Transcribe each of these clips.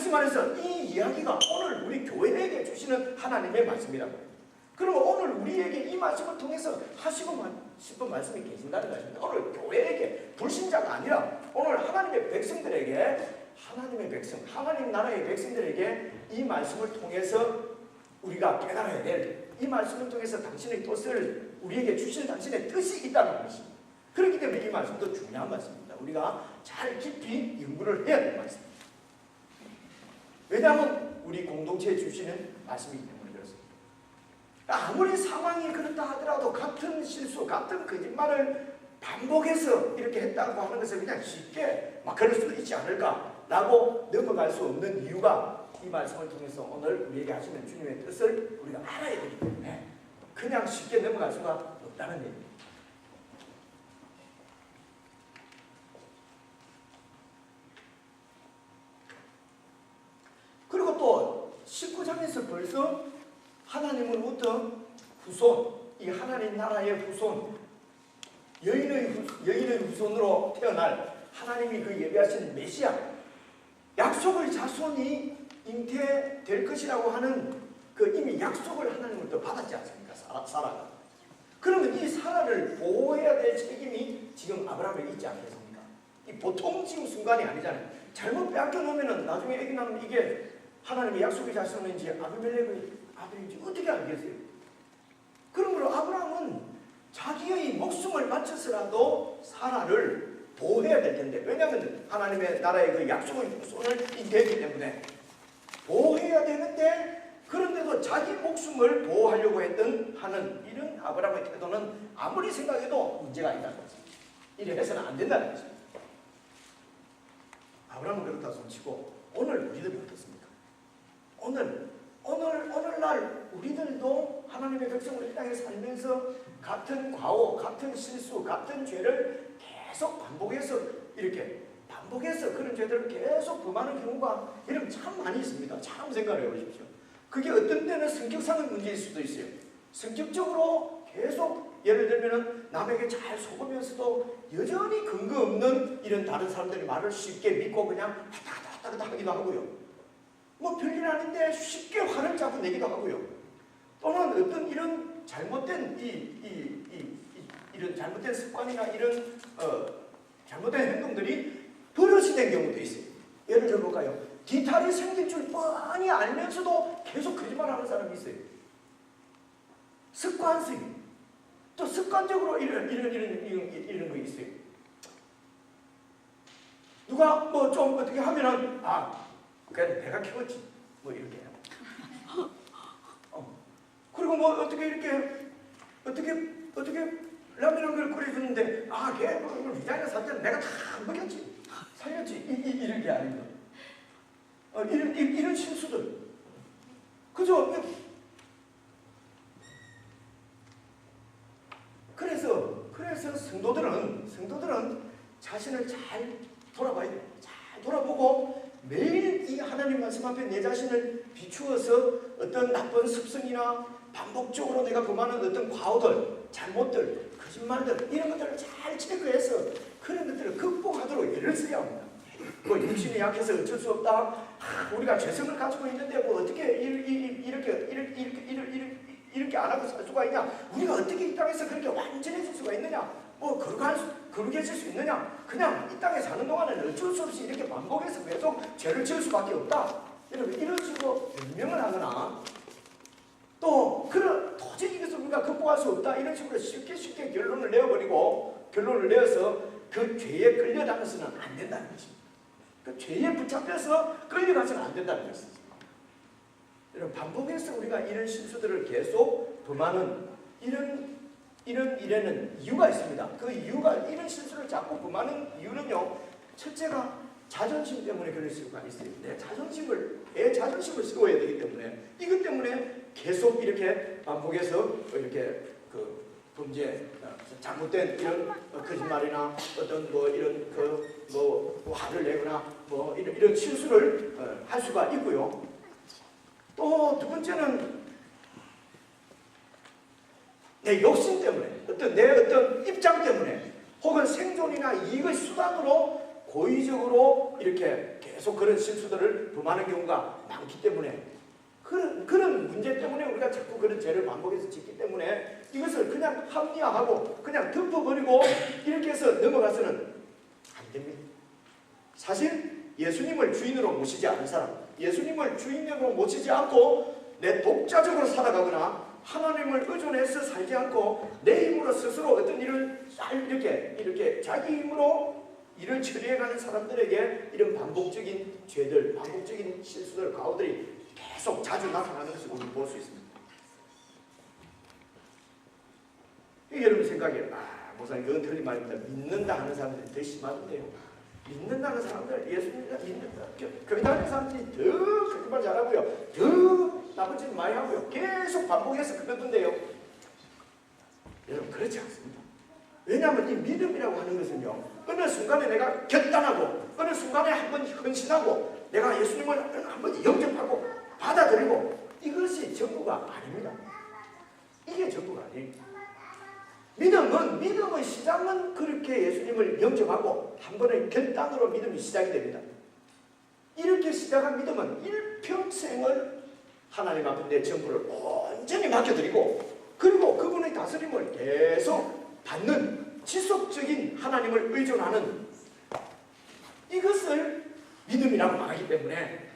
다시 말해서 이 이야기가 오늘 우리 교회에게 주시는 하나님의 말씀이라고. 그러면 오늘 우리에게 이 말씀을 통해서 하시고 싶은 말씀이 계신다는 것입니다. 오늘 교회에게, 불신자가 아니라 오늘 하나님의 백성들에게, 하나님의 백성, 하나님 나라의 백성들에게 이 말씀을 통해서 우리가 깨달아야 될, 이 말씀을 통해서 당신의 뜻을 우리에게 주시는 당신의 뜻이 있다는 것입니다. 그렇기 때문에 이 말씀도 중요한 말씀입니다. 우리가 잘 깊이 연구를 해야 될 말씀입니다. 왜냐하면 우리 공동체에 주시는 말씀이기 때문에 그렇습니다. 아무리 상황이 그렇다 하더라도 같은 실수, 같은 거짓말을 반복해서 이렇게 했다고 하는 것을 그냥 쉽게 막 그럴 수도 있지 않을까라고 넘어갈 수 없는 이유가 이 말씀을 통해서 오늘 우리에게 하시는 주님의 뜻을 우리가 알아야 되기 때문에 그냥 쉽게 넘어갈 수가 없다는 얘기입니다. 그리고 또 19장에서 벌써 하나님으로부터 후손, 이 하나님 나라의 후손, 여인의 후손으로 태어날 하나님이 그 예비하신 메시아, 약속의 자손이 잉태될 것이라고 하는 그 이미 약속을 하나님으로부터 받았지 않습니까? 사라가. 그러면 이 사라를 보호해야 될 책임이 지금 아브라함에 있지 않겠습니까? 이 보통 지금 순간이 아니잖아요. 잘못 빼앗겨 놓으면 나중에 애기 나면 이게 하나님의 약속의 자손인지 아비멜렉의 아들인지 어떻게 알겠어요? 그러므로 아브라함은 자기의 목숨을 바쳐서라도 사라를 보호해야 될 텐데, 왜냐하면 하나님의 나라의 그 약속의 후손을 잉태했기 때문에 보호해야 되는데, 그런데도 자기 목숨을 보호하려고 하는 이런 아브라함의 태도는 아무리 생각해도 문제가 있다는 거죠. 이래 해서는 안 된다는 거죠. 아브라함은 그렇다 손치고 오늘 우리들은 어떻습니까? 오늘날 우리들도 하나님의 백성으로 이 땅에 살면서 같은 과오, 같은 실수, 같은 죄를 계속 반복해서 그런 죄들을 계속 범하는 경우가 이런 참 많이 있습니다. 참 생각해 보십시오. 그게 어떤 때는 성격상의 문제일 수도 있어요. 성격적으로 계속 예를 들면 남에게 잘 속으면서도 여전히 근거 없는 이런 다른 사람들의 말을 쉽게 믿고 그냥 왔다 하기도 하고요. 뭐 별일 아닌데 쉽게 화를 자꾸 내기도 하고요. 또는 어떤 이런 잘못된 이런 잘못된 습관이나 이런 잘못된 행동들이 버릇이 된 경우도 있어요. 예를 들어볼까요? 기탈이 생길 줄 뻔히 알면서도 계속 거짓말하는 사람이 있어요. 습관성. 또 습관적으로 이런 거 있어요. 누가 뭐 좀 어떻게 하면은 그래 내가 키웠지 뭐 이렇게 그리고 뭐 어떻게 라면을 끓여주는데 걔 위장에 살 때는 내가 다 먹였지 살렸지 이런 게 아닙니다. 이런 실수들 그죠? 그래서 성도들은 자신을 잘 돌아봐야 돼요. 잘 돌아보고 매일 이 하나님 말씀 앞에 내 자신을 비추어서 어떤 나쁜 습성이나 반복적으로 내가 범하는 어떤 과오들, 잘못들, 거짓말들 이런 것들을 잘 체크해서 그런 것들을 극복하도록 애를 써야 합니다. 뭐 육신이 약해서 어쩔 수 없다. 우리가 죄성을 가지고 있는데 뭐 어떻게 이렇게 안 하고 살 수가 있냐? 우리가 어떻게 이 땅에서 그렇게 완전해질 수가 있느냐? 뭐 거룩해질 수 있느냐? 그냥 이 땅에 사는 동안은 어쩔 수 없이 이렇게 반복해서 계속 죄를 지을 수밖에 없다. 이런 식으로 변명을 하거나 또 도저히 이것을 우리가 극복할 수 없다. 이런 식으로 쉽게 결론을 내어서 그 죄에 끌려다녀서는 안 된다는 것입니다. 그 죄에 붙잡혀서 끌려가서는 안 된다는 것입니다. 여러분 반복해서 우리가 이런 실수들을 계속 범하는 이런 일에는 이유가 있습니다. 그 이유가 이런 실수를 자꾸 범하는 이유는요. 첫째가 자존심 때문에 그럴 수가 있어요. 내 자존심을 세워야 되기 때문에 이것 때문에 계속 이렇게 반복해서 이렇게 그 범죄, 잘못된 이런 거짓말이나 어떤 뭐 이런 화를 내거나 뭐 이런 실수를 할 수가 있고요. 또 두 번째는 내 욕심 때문에, 내 어떤 입장 때문에, 혹은 생존이나 이익의 수단으로 고의적으로 이렇게 계속 계속 그런 실수들을 범하는 경우가 많기 때문에 그런 문제 때문에 우리가 자꾸 그런 죄를 반복해서 짓기 때문에 이것을 그냥 합리화하고 그냥 덮어버리고 이렇게 해서 넘어가서는 안 됩니다. 사실 예수님을 주인으로 모시지 않은 사람, 예수님을 주인으로 모시지 않고 내 독자적으로 살아가거나 하나님을 의존해서 살지 않고 내 힘으로 스스로 어떤 일을 이렇게 자기 힘으로 일을 처리해가는 사람들에게 이런 반복적인 죄들, 반복적인 실수들, 가오들이 계속 자주 나타나는 것을 우리는 볼 수 있습니다. 여러분 생각에 목사님 그건 틀린 말입니다. 믿는다 하는 사람들이 더 심하던데요. 믿는다 하는 사람들, 예수님을 믿는다. 교회 다니는 사람들이 더 거짓말 잘하고요. 더 나쁜 짓 많이 하고요. 계속 반복해서 그러던데요. 여러분 그렇지 않습니다. 왜냐하면 이 믿음이라고 하는 것은요, 어느 순간에 내가 결단하고 어느 순간에 한번 헌신하고 내가 예수님을 한번 영접하고 받아들이고 이것이 전부가 아닙니다. 이게 전부가 아닙니다. 믿음의 시작은 그렇게 예수님을 영접하고 한 번의 결단으로 믿음이 시작이 됩니다. 이렇게 시작한 믿음은 일평생을 하나님 앞에 내 전부를 온전히 맡겨드리고 그리고 그분의 다스림을 계속 받는 지속적인 하나님을 의존하는 이것을 믿음이라고 말하기 때문에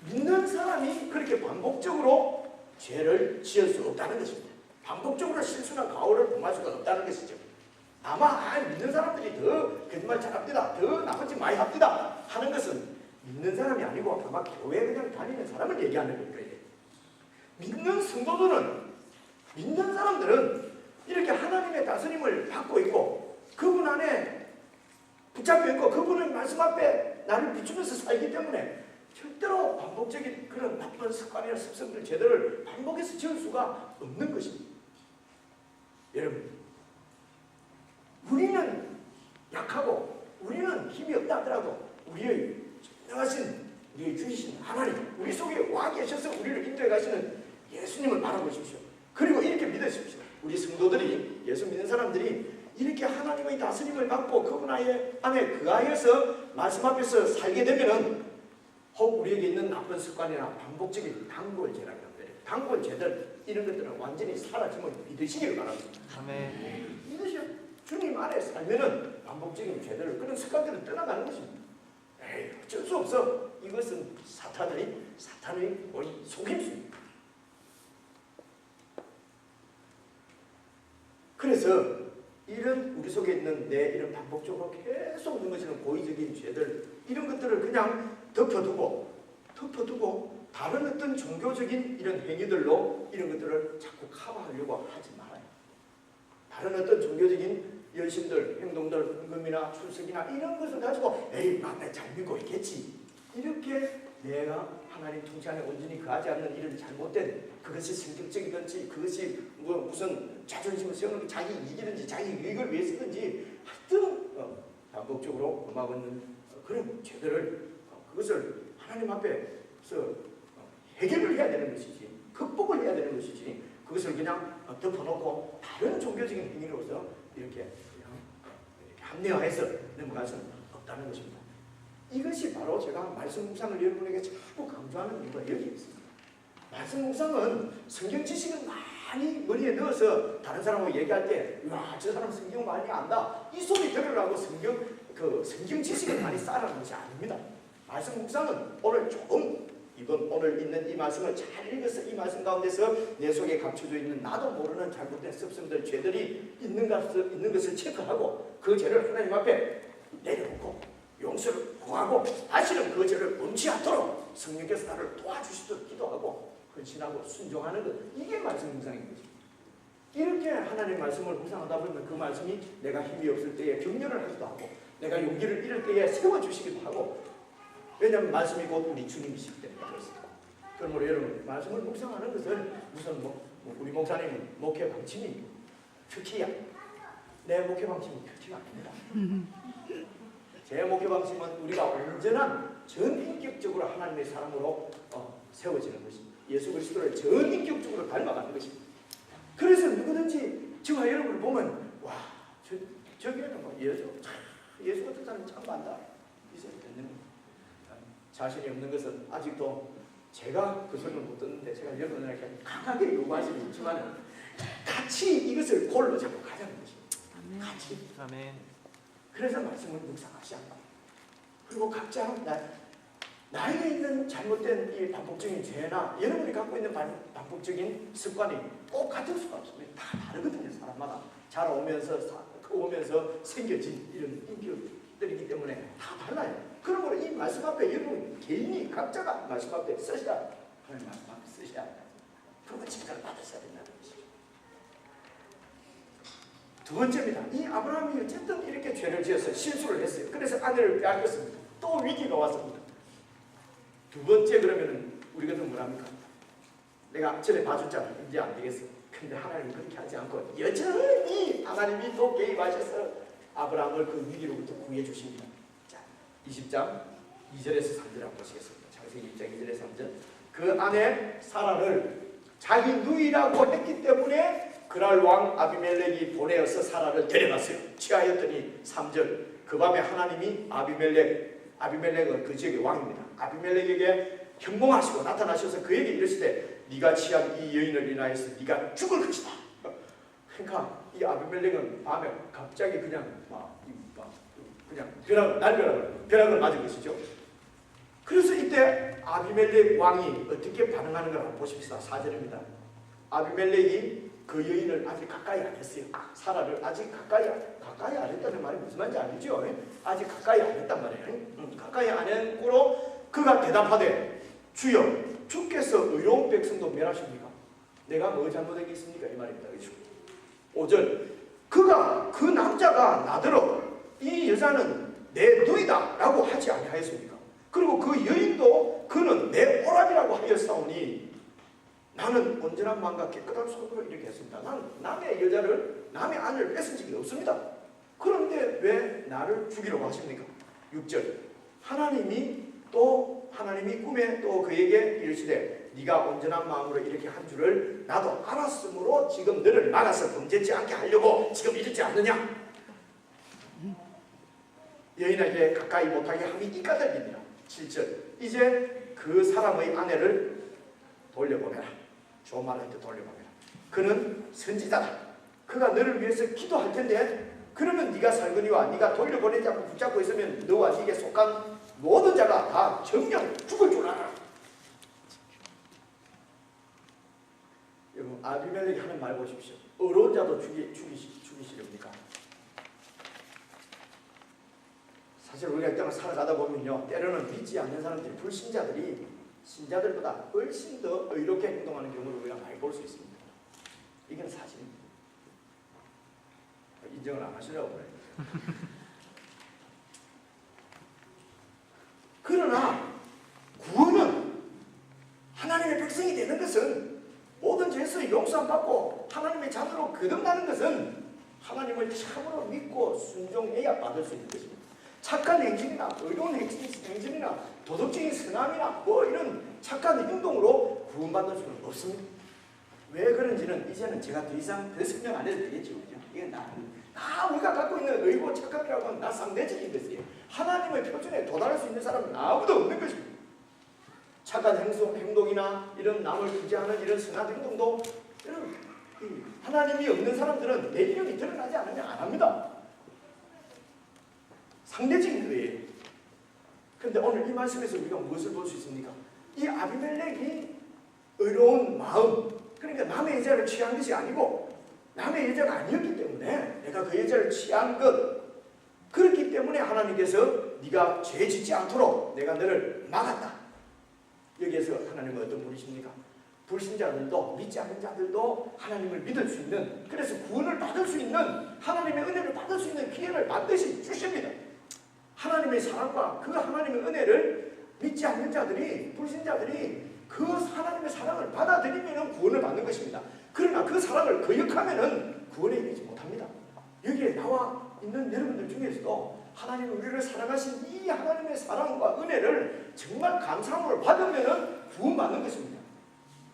믿는 사람이 그렇게 반복적으로 죄를 지을 수 없다는 것입니다. 반복적으로 실수나 가오를 범할 수가 없다는 것이죠. 아마 믿는 사람들이 더 거짓말 잘합니다, 더 나쁜 짓 많이 합니다 하는 것은 믿는 사람이 아니고 아마 교회 그냥 다니는 사람을 얘기하는 거예요. 믿는 성도들은, 믿는 사람들은 이렇게 하나님의 다스림을 받고 있고 그분 안에 붙잡혀 있고 그분의 말씀 앞에 나를 비추면서 살기 때문에 절대로 반복적인 그런 나쁜 습관이나 습성들, 죄들을 반복해서 지을 수가 없는 것입니다. 여러분, 우리는 약하고 우리는 힘이 없다 하더라도 우리의 전능하신, 우리의 주이신 하나님, 우리 속에 와 계셔서 우리를 인도해 가시는 예수님을 바라보십시오. 그리고 이렇게 믿으십시오. 우리 성도들이, 예수 믿는 사람들이 이렇게 하나님의 다스림을 받고 그분 안에 그하여서 말씀 앞에서 살게 되면은 혹 우리에게 있는 나쁜 습관이나 반복적인 단골죄라고 합니다. 단골죄들 이런 것들은 완전히 사라짐을 믿으시길 바랍니다. 아멘. 믿으시오. 주님 안에 살면은 반복적인 죄들, 그런 습관들은 떠나가는 것입니다. 에이, 어쩔 수 없어. 이것은 사탄의 속임수입니다. 그래서 이런 우리 속에 있는 내 이런 반복적으로 계속 넘어지는 고의적인 죄들, 이런 것들을 그냥 덮어두고 다른 어떤 종교적인 이런 행위들로 이런 것들을 자꾸 커버하려고 하지 말아요. 다른 어떤 종교적인 열심들, 행동들, 헌금이나 출석이나 이런 것을 가지고 에이, 나 잘 믿고 있겠지, 이렇게 내가 하나님 통치 안에 온전히 거하지 않는 이런 잘못된, 그것이 성격적이든지 그것이 무슨 자존심을 세우는 자기 이익이든지 자기 유익을 위해서든지 하여튼 반복적으로 범하는 그런 죄들을 그것을 하나님 앞에서 해결을 해야 되는 것이지, 극복을 해야 되는 것이지, 그것을 그냥 덮어놓고 다른 종교적인 행위로서 이렇게 합리화해서 넘어갈 수는 없다는 것입니다. 이것이 바로 제가 말씀 묵상을 여러분에게 자꾸 강조하는 이유가 여기에 있습니다. 말씀 묵상은 성경 지식을 많이 머리에 넣어서 다른 사람하고 얘기할 때, 와, 저 사람 성경 많이 안다, 이 소리 들으려고 성경 지식을 많이 쌓아라는 것이 아닙니다. 말씀 묵상은 오늘 있는 이 말씀을 잘 읽어서 이 말씀 가운데서 내 속에 감춰져 있는 나도 모르는 잘못된 습성들, 죄들이 있는 것을 체크하고 그 죄를 하나님 앞에 내려놓고 용서를 구하고 다시는 그 죄를 범치 않도록 성령께서 나를 도와주시도록 기도하고 헌신하고 순종하는 것, 이게 말씀 묵상인 거죠. 이렇게 하나님 말씀을 묵상하다 보면 그 말씀이 내가 힘이 없을 때에 격려를 하기도 하고 내가 용기를 잃을 때에 세워주시기도 하고, 왜냐하면 말씀이 곧 우리 주님이시기 때문에 그렇습니다. 그러므로 여러분, 말씀을 묵상하는 것은 무슨 우리 목사님은 목회 방침이 큐티야. 내 목회 방침은 큐티가 아닙니다. 제 목회 방침은 우리가 온전한 전인격적으로 하나님의 사람으로 세워지는 것입니다. 예수 그리스도를 전인격적으로 닮아가는 것입니다. 그래서 누구든지 저와 여러분을 보면 와, 저기에는 예수 같은 사람이 참 많다, 이 생각이 드는 겁니다. 자신이 없는 것은 아직도 제가 그 소리를 못 듣는데 제가 여러분에게 강하게 요구할 수는 있지만 같이 이것을 골로 잡고 가자는 것입니다. 같이. 아멘. 그래서 말씀을 묵상하시는 거예요. 그리고 각자 나에게 있는 잘못된 이 반복적인 죄나 여러분이 갖고 있는 반복적인 습관이 꼭 같을 수가 없습니다. 다 다르거든요. 사람마다 자라오면서 크오면서 생겨진 이런 인격들이기 때문에 다 달라요. 그러므로 이 말씀 앞에 여러분 개인이 각자가 말씀 앞에 쓰셔야 하나님 말씀 앞에 쓰셔야 합니다. 그리고 칭찬을 받으셔야 된다는 것이죠. 두 번째입니다. 이 아브라함이 어쨌든 이렇게 죄를 지어서 실수를 했어요. 그래서 아내를 빼앗겼습니다. 또 위기가 왔습니다. 두 번째 그러면은 우리 같은 뭐랍니까? 내가 전에 봐줬잖아. 이제 안 되겠어. 근데 하나님은 그렇게 하지 않고 여전히 하나님이 또 개입하셔서 아브라함을 그 위기로부터 구해 주십니다. 자, 20장 2절에서 3절 한번 보시겠습니다. 창세기 2장 2절에서 3절. 그 아내 사라를 자기 누이라고 했기 때문에 그날 왕 아비멜렉이 보내어서 사라를 데려갔어요. 취하였더니 3절. 그 밤에 하나님이 아비멜렉은 그 지역의 왕입니다. 아비멜렉에게 현몽하시고 나타나셔서 그에게 이르시되 네가 취한 이 여인을 인하여서 네가 죽을 것이다. 그러니까 이 아비멜렉은 밤에 갑자기 그냥 벼락을 맞은 것이죠. 그래서 이때 아비멜렉 왕이 어떻게 반응하는 걸 한번 보십시다. 4절입니다. 아비멜렉이 그 여인을 아직 가까이 안 했어요. 사라를 아직 가까이 안 했다는 말이 무슨 말인지 알죠? 아직 가까이 안 했단 말이에요. 가까이 안 했고로 그가 대답하되 주여 주께서 의로운 백성도 멸하십니까? 내가 뭐 잘못한 게 있습니까? 이 말입니다. 그렇죠? 5절 그 남자가 나더러 이 여자는 내 누이다 라고 하지 아니하였습니까? 그리고 그 여인도 그는 내 오라비라고 하였사오니 나는 온전한 마음과 깨끗한 손으로 이렇게 했습니다. 나는 남의 아내를 뺏은 적이 없습니다. 그런데 왜 나를 죽이려고 하십니까? 6절 하나님이 꿈에 또 그에게 이르시되 네가 온전한 마음으로 이렇게 한 줄을 나도 알았으므로 지금 너를 막아서 범죄치 않게 하려고 지금 이렇지 않느냐? 여인에게 가까이 못하게 함이 이까닭입니다. 7절 이제 그 사람의 아내를 돌려보내라. 좋은 말을 할 때 돌려보내라. 그는 선지자다. 그가 너를 위해서 기도할 텐데 그러면 네가 살거니와 네가 돌려보내지 않고 붙잡고 있으면 너와 네게 속한 모든 자가 다 정령 죽을 줄 알아. 여러분 아비멜렉이 하는 말 보십시오. 어려운 자도 죽이시렵니까? 사실 우리가 이 땅을 살아가다 보면요, 때로는 믿지 않는 사람들이, 불신자들이 신자들보다 훨씬 더 의롭게 행동하는 경우를 우리가 많이 볼 수 있습니다. 이건 사실입니다. 인정을 안 하시려고 그래요. 그러나 구원은 하나님의 백성이 되는 것은 모든 죄에서 용서함 받고 하나님의 자녀로 거듭나는 것은 하나님을 참으로 믿고 순종해야 받을 수 있는 것입니다. 착한 행진이나 의로운 행진이나 도덕적인 선함이나 이런 착한 행동으로 구원받을 수는 없습니다. 왜 그런지는 이제는 제가 더 이상 설명 안 해도 되겠죠. 이건 우리가 갖고 있는 의고 착함이라고 하면 나 상대적인 것이에요. 하나님의 표준에 도달할 수 있는 사람은 아무도 없는 것입니다. 착한 행동이나 이런 남을 구제하는 이런 선한 행동도 하나님이 없는 사람들은 내면이 드러나지 않으면 안 합니다. 상대적인 거예요. 그런데 오늘 이 말씀에서 우리가 무엇을 볼 수 있습니까? 이 아비멜렉이 의로운 마음, 그러니까 남의 여자를 취한 것이 아니고 남의 여자가 아니었기 때문에 내가 그 여자를 취한 것, 그렇기 때문에 하나님께서 네가 죄 짓지 않도록 내가 너를 막았다. 여기에서 하나님은 어떤 분이십니까? 불신자들도 믿지 않는 자들도 하나님을 믿을 수 있는, 그래서 구원을 받을 수 있는, 하나님의 은혜를 받을 수 있는 기회를 반드시 주십니다. 하나님의 사랑과 그 하나님의 은혜를 믿지 않는 자들이, 불신자들이 그 하나님의 사랑을 받아들이면 구원을 받는 것입니다. 그러나 그 사랑을 거역하면 구원에 이르지 못합니다. 여기에 나와 있는 여러분들 중에서도 하나님이 우리를 사랑하신 이 하나님의 사랑과 은혜를 정말 감사함으로 받으면 구원받는 것입니다.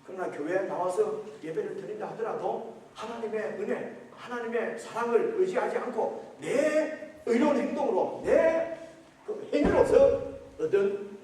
그러나 교회에 나와서 예배를 드린다 하더라도 하나님의 은혜, 하나님의 사랑을 의지하지 않고 내 의로운 행동으로, 내 행위로서 얻은